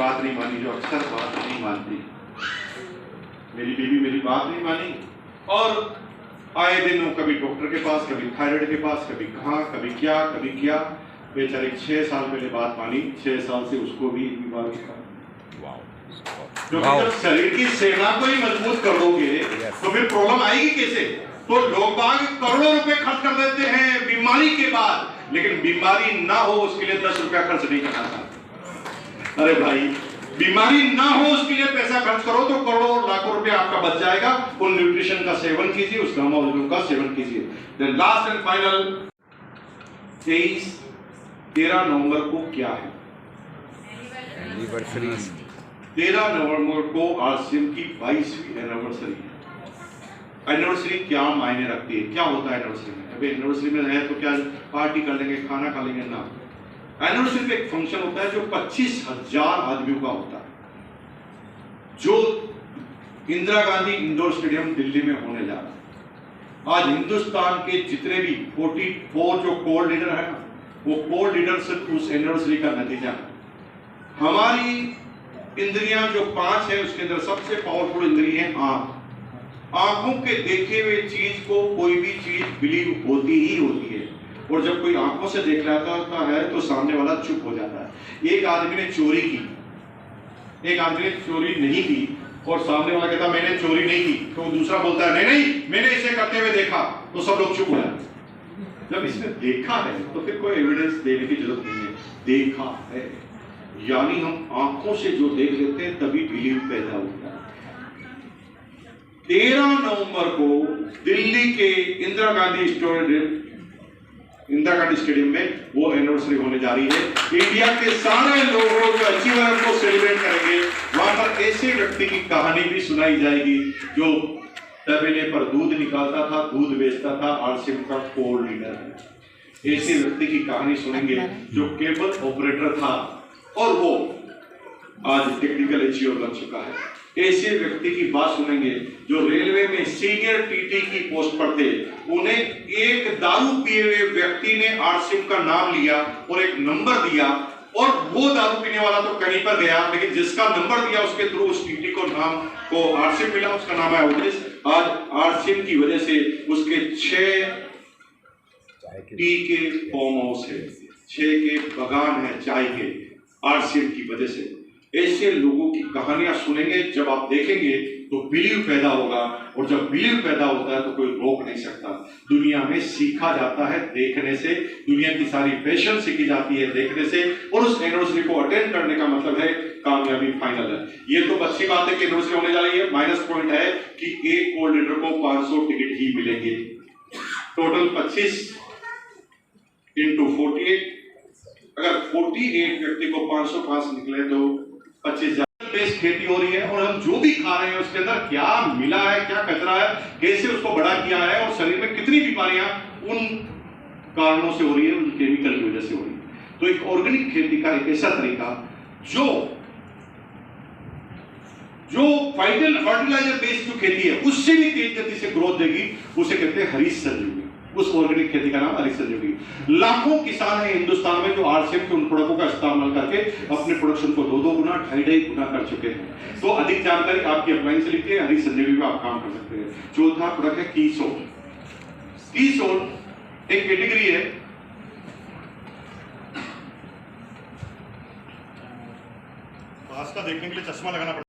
बात नहीं मानी, जो अक्सर बात नहीं मानती। मेरी बीवी मेरी बात नहीं मानी और आए दिन वो कभी डॉक्टर के पास, कभी थायराइड के पास, कभी कहाँ, कभी क्या। बेचारी 6 साल पहले बात मानी, 6 साल से उसको भी बीमारी था। क्योंकि जब शरीर की सेना को ही मजबूत कर दोगे तो फिर प्रॉब्लम आएगी कैसे? तो लोग बाग करोड़ों रुपए खर्च कर देते हैं बीमारी के बाद, लेकिन बीमारी ना हो उसके लिए 10 रुपया खर्च नहीं करना चाहते। अरे भाई, बीमारी ना हो उसके लिए पैसा खर्च करो तो करोड़ों लाखों रुपए आपका बच जाएगा। उन न्यूट्रिशन का सेवन कीजिए, उस गामा का सेवन कीजिए। देन लास्ट एंड फाइनल 13 नवंबर को क्या है? एनिवर्सरी। 13 नवंबर को आरसीएम की 22वीं एनिवर्सरी है। एनिवर्सरी क्या मायने रखती है? क्या होता है एनिवर्सरी में? अभी एनिवर्सरी में है तो क्या पार्टी कर लेंगे, खाना खा लेंगे? ना। एनिवर्सरी पे एक फंक्शन होता है जो 25,000 आदमियों का होता है, जो इंदिरा गांधी इंडोर स्टेडियम दिल्ली में होने जा रहा है। आज हिंदुस्तान के जितने भी 44 जो कोर लीडर है ना, वो कोर लीडर सिर्फ उस एनिवर्सरी का नतीजा है। हमारी इंद्रियां जो 5 है उसके अंदर सबसे पावरफुल इंद्री है आंख। आंखों के देखे हुए चीज को कोई भी चीज बिलीव होती ही होती है, और जब कोई आंखों से देख लेता है तो सामने वाला चुप हो जाता है। एक आदमी ने चोरी की, एक आदमी ने चोरी नहीं की और सामने वाला कहता मैंने चोरी नहीं की, तो दूसरा बोलता है नहीं मैंने इसे करते हुए देखा, तो सब लोग चुप हो जाते। जब इसने देखा है तो फिर कोई एविडेंस देने की जरूरत नहीं है, देखा है। यानी हम आंखों से जो देख लेते हैं तभी बिलीव पैदा होता है। 13 नवंबर को दिल्ली के इंदिरा गांधी स्टेडियम में वो एनिवर्सरी होने जा रही है। इंडिया के सारे लोगों जो अचीवर को सेलिब्रेट करेंगे, वहां पर ऐसे व्यक्ति की कहानी भी सुनाई जाएगी जो तबेले पर दूध निकालता था, दूध बेचता था, आरसीएम का कोर लीडर है। ऐसे व्यक्ति की कहानी सुनेंगे जो केबल ऑपरेटर था और वो आज टेक्निकल अचीवर बन चुका है। ऐसे व्यक्ति की बात सुनेंगे जो रेलवे में सीनियर टीटी की पोस्ट पर थे। उन्हें एक दारू पिए हुए व्यक्ति ने आरसीएम का नाम लिया और एक नंबर दिया, और वो दारू पीने वाला तो कहीं पर गया, लेकिन जिसका नंबर दिया उसके थ्रू उस टीटी को नाम को आरसीएम मिला, उसका नाम है अवधेश। आज आरसीएम की वजह से उसके 6 टी के फार्म हाउस है, 6 के बगान है चाय के, आरसीएम की वजह से। ऐसे लोगों की कहानियां सुनेंगे, जब आप देखेंगे तो बिलीव पैदा होगा, और जब बिलीव पैदा होता है तो कोई रोक नहीं सकता। दुनिया में सीखा जाता है देखने से, दुनिया की सारी पैशन सीखी जाती है देखने से, और उस एनिवर्सरी को अटेंड करने का मतलब है कामयाबी फाइनल है। ये तो अच्छी बात है कि एनिवर्सरी होने जा रही है। माइनस पॉइंट है कि एक कोर लीडर को 500 टिकट ही मिलेंगे। टोटल 25 इंटू 48, अगर 48 व्यक्ति को 505 निकले तो 25,000 बेस्ड खेती हो रही है, और हम जो भी खा रहे हैं उसके अंदर क्या मिला है, क्या कचरा है, कैसे उसको बड़ा किया है, और शरीर में कितनी बीमारियां उन कारणों से हो रही है, उन केमिकल की वजह से हो रही है। तो एक ऑर्गेनिक खेती का एक ऐसा तरीका जो फर्टिलाइजर बेस्ड जो खेती है उससे भी तेज गति से ग्रोथ देगी, उसे कहते हैं हरीश संजीवनी। उस ऑर्गेनिक खेती का नाम हरीश संजीवनी। लाखों किसान हैं हिंदुस्तान में जो आरसीएम के उन प्रोडक्टों का इस्तेमाल करके अपने प्रोडक्शन को 2-2 गुना 2.5 गुना कर चुके हैं। तो अधिक जानकारी आपकी अपलाइन से लिखिए, हरीश संजीवनी में आप काम कर सकते हैं। चौथा प्रोडक्ट है कीसोल। कीसोल एक कैटेगरी है, पास का देखने के लिए चश्मा लगाना पड़ता है।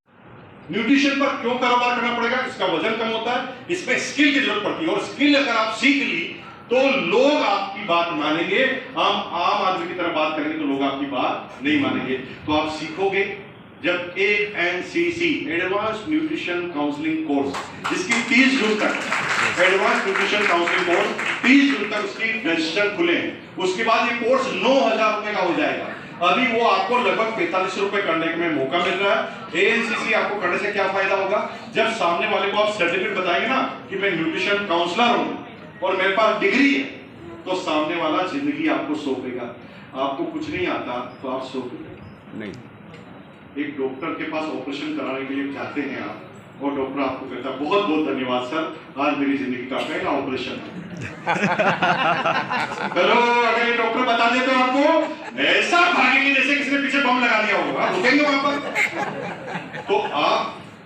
न्यूट्रिशन पर क्यों कारोबार करना पड़ेगा? इसका वजन कम होता है, इसमें स्किल की जरूरत पड़ती है, और स्किल अगर आप सीख ली तो लोग आपकी बात मानेंगे। हम आम आदमी की तरह बात करेंगे तो लोग आपकी बात नहीं मानेंगे। तो आप सीखोगे जब ANCC advance nutrition counselling course, जिसकी 30 जून तक एडवांस न्यूट्रिशन काउंसलिंग कोर्स 30 जून तक उसकी रजिस्ट्रेशन खुले हैं। उसके बाद ये कोर्स 9,000 रुपए का हो जाएगा। अभी वो आपको लगभग 45 रुपए करने में मौका मिल रहा है। ANCC आपको करने से क्या फायदा होगा? जब सामने वाले को आप सर्टिफिकेट बताएंगे ना कि मैं न्यूट्रिशन काउंसलर हूं और मेरे पास डिग्री है, तो सामने वाला जिंदगी आपको सौंपेगा। आपको कुछ नहीं आता तो आप सौंपेंगे नहीं। एक डॉक्टर के पास ऑपरेशन कराने के लिए जाते हैं आप, और डॉक्टर आपको कहता है बहुत बहुत धन्यवाद सर, आज मेरी जिंदगी का पहला ऑपरेशन है। चलो अगर ये डॉक्टर बता दे तो आपको ऐसा भागेंगे जैसे किसी ने पीछे बम लगा दिया होगा, रुकेंगे वहां पर। तो आप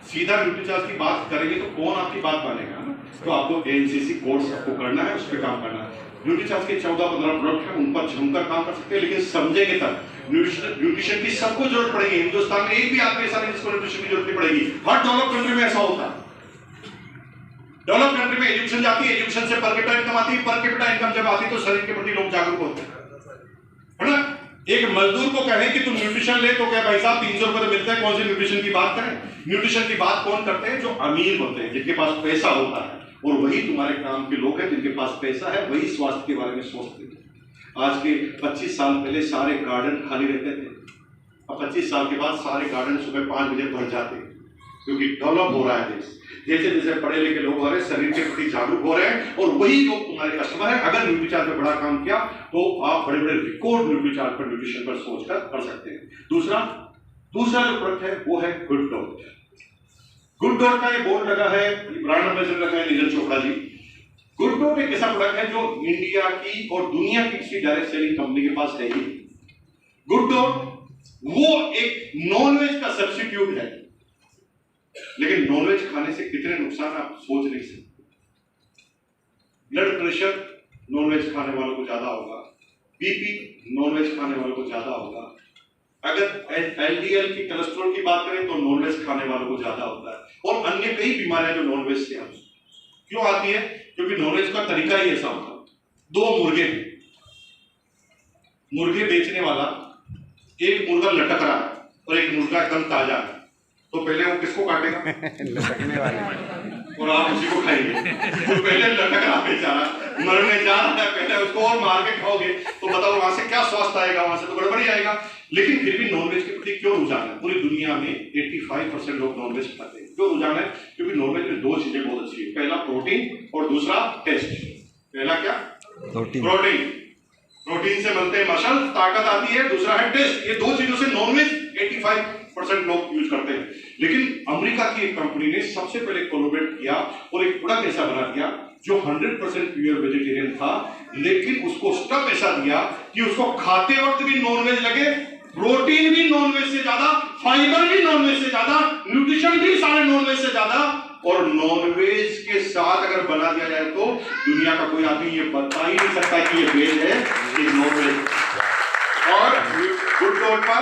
सीधा न्यूट्रीचार्ज की बात करेंगे तो कौन आपकी बात मानेगा ना। तो आपको एनसीसी कोर्स आपको करना है, उस पर काम करना है। न्यूट्रीचार्ज के 14-15 प्रोडक्ट हैं, उन पर जमकर काम कर सकते हैं, लेकिन समझेंगे तब। न्यूट्रिशन की सबको जरूरत पड़ेगी। हिंदुस्तान में एक भी आदमी ऐसा नहीं जिसको न्यूट्रिशन की जरूरत नहीं पड़ेगी। हर डेवलप कंट्री में ऐसा होता है। डेवलप कंट्री में एजुकेशन जाती है, एजुकेशन से पर कैपिटा इनकम आती है, पर कैपिटा इनकम जब आती है तो शरीर के प्रति लोग जागरूक होते हैं, है ना। एक मजदूर को कहें कि तुम न्यूट्रिशन ले तो क्या भाई साहब 300 रुपए तो मिलता है, कौन सी न्यूट्रिशन की बात करें। न्यूट्रिशन की बात कौन करते हैं? जो अमीर होते हैं, जिनके पास पैसा होता है, और वही तुम्हारे काम के लोग हैं जिनके पास पैसा है, वही स्वास्थ्य के बारे में सोचते हैं। आज के 25 साल पहले सारे गार्डन खाली रहते थे, अब 25 साल के बाद सारे गार्डन सुबह 5 बजे भर जाते हैं, क्योंकि डेवलप हो रहा है देश। जैसे जैसे पढ़े लिखे लोग हो रहे हैं, शरीर के प्रति जागरूक हो रहे हैं, और वही लोग तुम्हारे कस्टमर हैं। अगर न्यूट्रीचार्ज में बड़ा काम किया तो आप बड़े बड़े रिकॉर्ड न्यूट्रीचार्ज पर, न्यूट्रिशन पर सोचकर कर सकते हैं। दूसरा जो प्रोडक्ट है वो है गुड डॉट। गुड डॉट का ये बोर्ड लगा है, ब्रांड एम्बेसडर लगा है नीरज चोपड़ा जी। गुड डॉट एक ऐसा प्रोडक्ट है जो इंडिया की और दुनिया की किसी डायरेक्ट सेलिंग कंपनी के पास है ही। गुड डॉट वो एक नॉनवेज का सब्स्टिट्यूट है, लेकिन नॉनवेज खाने से कितने नुकसान आप सोच नहीं सकते। ब्लड प्रेशर नॉनवेज खाने वालों को ज्यादा होगा, बीपी नॉनवेज खाने वालों को ज्यादा होगा। अगर एलडीएल की कोलेस्ट्रॉल की बात करें तो नॉनवेज खाने वालों को ज्यादा होता है, और अन्य कई बीमारियां जो नॉनवेज से आती है। क्यों आती है? क्योंकि नॉनवेज का तरीका ही ऐसा होता है। 2 मुर्गे बेचने वाला, एक मुर्गा लटक रहा है और एक मुर्गा एकदम ताजा है, तो पहले वो किसको काटेगा? लटकने वाले, और आप उसी को खाएंगे। तो पहले लटक रहा बेचारा मरने जा रहा है, पहले उसको और मार के खाओगे तो बताओ वहां से क्या स्वास्थ्य आएगा? वहां से तो गड़बड़ी आएगा। लेकिन फिर भी नॉनवेज के प्रति क्यों रुझान है? पूरी दुनिया में 85% लोग नॉनवेज खाते हैं। क्यों रुझान है? क्योंकि नॉनवेज में 2 चीजें बहुत अच्छी है, पहला प्रोटीन और दूसरा टेस्ट। पहला क्या? प्रोटीन से बनते हैं मसल, ताकत आती है। दूसरा है टेस्ट। ये 2 चीजों से नॉनवेज 85% लोग यूज करते हैं। लेकिन अमेरिका की एक कंपनी ने सबसे पहले कोलैबोरेट किया और एक प्रोडक्ट ऐसा बना दिया जो 100% प्योर वेजिटेरियन था, लेकिन उसको स्टफ ऐसा दिया कि उसको खाते वक्त भी नॉनवेज लगे, प्रोटीन भी नॉनवेज से ज्यादा, फाइबर भी नॉनवेज से ज्यादा, न्यूट्रिशन भी सारे नॉनवेज से ज्यादा। और नॉनवेज के साथ अगर बना दिया जाए तो दुनिया का कोई आदमी ये बता ही नहीं सकता कि ये वेज है, ये नॉनवेज। और गुड डॉट पर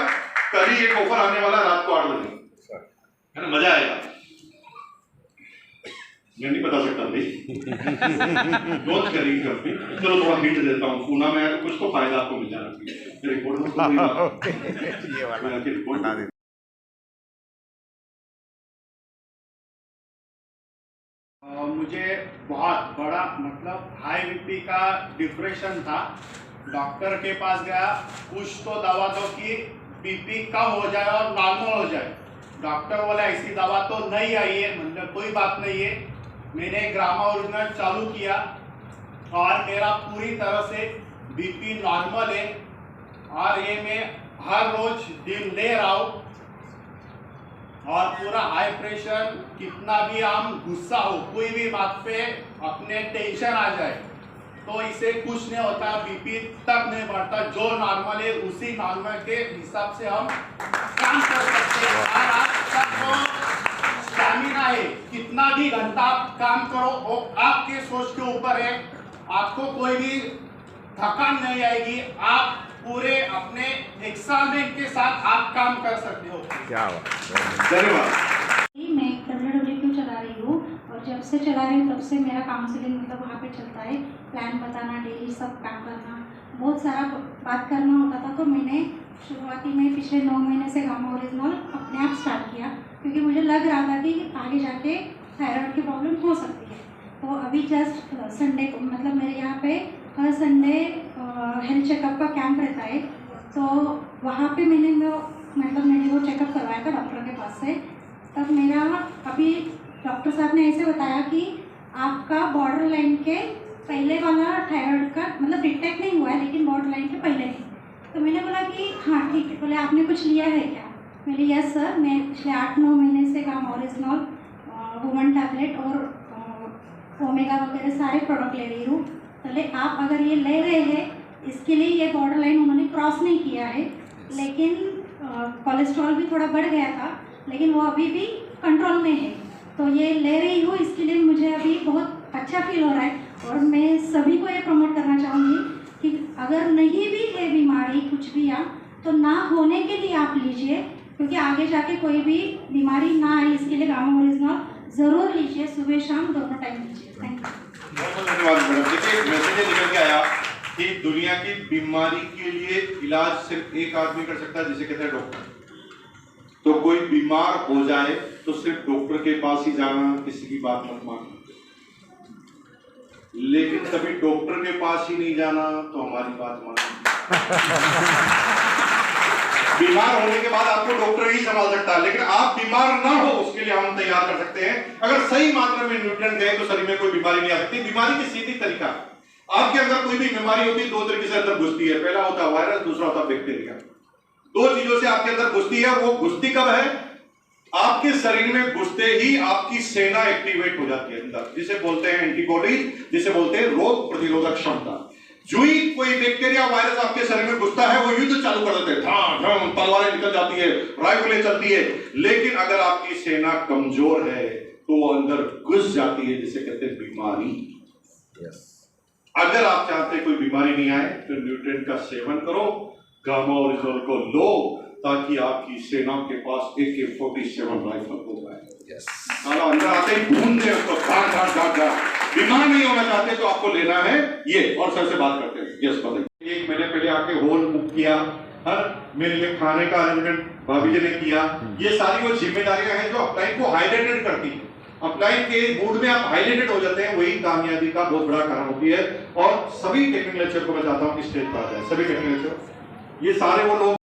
कल ही एक ऑफर आने वाला रात को 8 बजे, है ना, मजा आएगा। मैं नहीं बता सकता भाई, लॉन्च करेंगे कंपनी। चलो थोड़ा हिंट देता हूँ, पूना में आया तो कुछ तो फायदा आपको मिल जाना। रिपोर्ट में मुझे बहुत बड़ा मतलब हाई बीपी का डिप्रेशन था। डॉक्टर के पास गया, कुछ तो दवा दो कि बीपी कम हो जाए और नॉर्मल हो जाए। डॉक्टर बोला ऐसी दवा तो नहीं आई है, मतलब कोई बात नहीं है। मैंने ग्रामा ओरिजिनल चालू किया और मेरा पूरी तरह से बीपी नॉर्मल है, और ये मैं हर रोज दिन ले रहा हूँ। और पूरा हाई प्रेशर, कितना भी हम गुस्सा हो, कोई भी बात पे अपने टेंशन आ जाए तो इसे कुछ नहीं होता, बीपी तक नहीं बढ़ता। जो नॉर्मल है उसी नॉर्मल के हिसाब से हम काम कर सकते हैं। और आप सबको स्टैमिना है, कितना भी घंटा आप काम करो वो आपके सोच के ऊपर है। आपको कोई भी थकान नहीं आएगी, आप पूरे अपने एक्साइटमेंट के साथ आप काम कर सकते हो। क्या धन्यवाद। मैं डब्ल्यूडब्ल्यू क्यों चला रही हूँ, और जब से चला रही हूँ तब से मेरा काउंसलिंग मतलब वहाँ पे चलता है, प्लान बताना, डेली सब काम करना, बहुत सारा बात करना होता था। तो मैंने शुरुआती में पिछले 9 महीने से गामा ओरिजिनल अपने आप स्टार्ट किया, क्योंकि मुझे लग रहा था कि आगे जाके थायराइड की प्रॉब्लम हो सकती है। तो अभी जस्ट संडे को मतलब मेरे यहाँ पे हर संडे हेल्थ चेकअप का कैंप रहता है, तो वहाँ पे मैंने वो चेकअप करवाया था डॉक्टर के पास से। तब मेरा अभी डॉक्टर साहब ने ऐसे बताया कि आपका बॉर्डर लाइन के पहले वाला थायराइड का मतलब डिटेक्ट नहीं हुआ है, लेकिन बॉर्डर लाइन के पहले नहीं। तो मैंने बोला कि हाँ ठीक है। बोले आपने कुछ लिया है क्या? मैंने यस सर, मैं पिछले 8-9 महीने से गामा ओरिजिनल वुमन टैबलेट और ओमेगा वगैरह सारे प्रोडक्ट ले रही हूँ। पहले आप अगर ये ले रहे हैं, इसके लिए ये बॉर्डर लाइन उन्होंने क्रॉस नहीं किया है, लेकिन कोलेस्ट्रॉल भी थोड़ा बढ़ गया था, लेकिन वो अभी भी कंट्रोल में है। तो ये ले रही हूँ, इसके लिए मुझे अभी बहुत अच्छा फील हो रहा है। और मैं सभी को ये प्रमोट करना चाहूँगी कि अगर नहीं भी है बीमारी कुछ भी तो ना होने के लिए आप लीजिए, क्योंकि आगे जाके कोई भी बीमारी ना आए, इसके लिए गामा ओरिजिनल ज़रूर लीजिए, सुबह शाम दोनों टाइम लीजिए। Thank you. बहुत बहुत धन्यवाद मैडम। देखिए मैसेज निकल के आया कि दुनिया की बीमारी के लिए इलाज सिर्फ एक आदमी कर सकता है, जिसे कहते हैं डॉक्टर। तो कोई बीमार हो जाए तो सिर्फ डॉक्टर के पास ही जाना, किसी की बात मत मानना। लेकिन कभी डॉक्टर के पास ही नहीं जाना तो हमारी बात मानना। बीमार होने के बाद आपको डॉक्टर ही संभाल सकता है, लेकिन आप बीमार ना हो उसके लिए हम तैयार कर सकते हैं। अगर सही मात्रा में न्यूट्रिएंट गए तो शरीर में कोई बीमारी नहीं आ सकती। बीमारी की सीधी तरीका, आपके अंदर कोई भी बीमारी होती है, दो तरीके से अंदर घुसती है। पहला होता है वायरस, दूसरा होता है बैक्टीरिया। दो चीजों से आपके अंदर घुसती है। वो घुसती कब है? आपके शरीर में घुसते ही आपकी सेना एक्टिवेट हो जाती है अंदर, जिसे बोलते हैं एंटीबॉडी, जिसे बोलते हैं रोग प्रतिरोधक क्षमता। जो ही कोई बैक्टीरिया वायरस आपके शरीर में घुसता है, वो युद्ध चालू कर देते हैं, धाम तलवारें निकल जाती है, राइफलें चलती है। लेकिन अगर आपकी सेना कमजोर है तो वो अंदर घुस जाती है, जिसे कहते हैं बीमारी। अगर आप चाहते हैं कोई बीमारी नहीं आए तो न्यूट्रिएंट का सेवन करो, गामा ओरिजिनल को लो, ताकि आपकी सेना के पास AK-47 राइफल हो जाए। साला अंदर आते ही ढूंढ दे उसको, बीमार नहीं होना चाहते तो आपको लेना है ये। और सर से बात करते हैं। यस बताइए। एक महीने पहले आके होल बुक किया, मेरे लिए खाने का अरेंजमेंट भाभी जी ने किया। ये सारी वो जिम्मेदारियां हैं जो अपलाइन को हाईलाइटेड करती है। अपलाइन के मूड में आप हाईलाइटेड हो जाते हैं, वही कामयाबी का बहुत बड़ा कारण होती है। और सभी टेक्निकल लेक्चर को मैं चाहता हूँ कि स्टेज पर आ जाए, सभी टेक्निकल लेक्चर। ये सारे वो लोग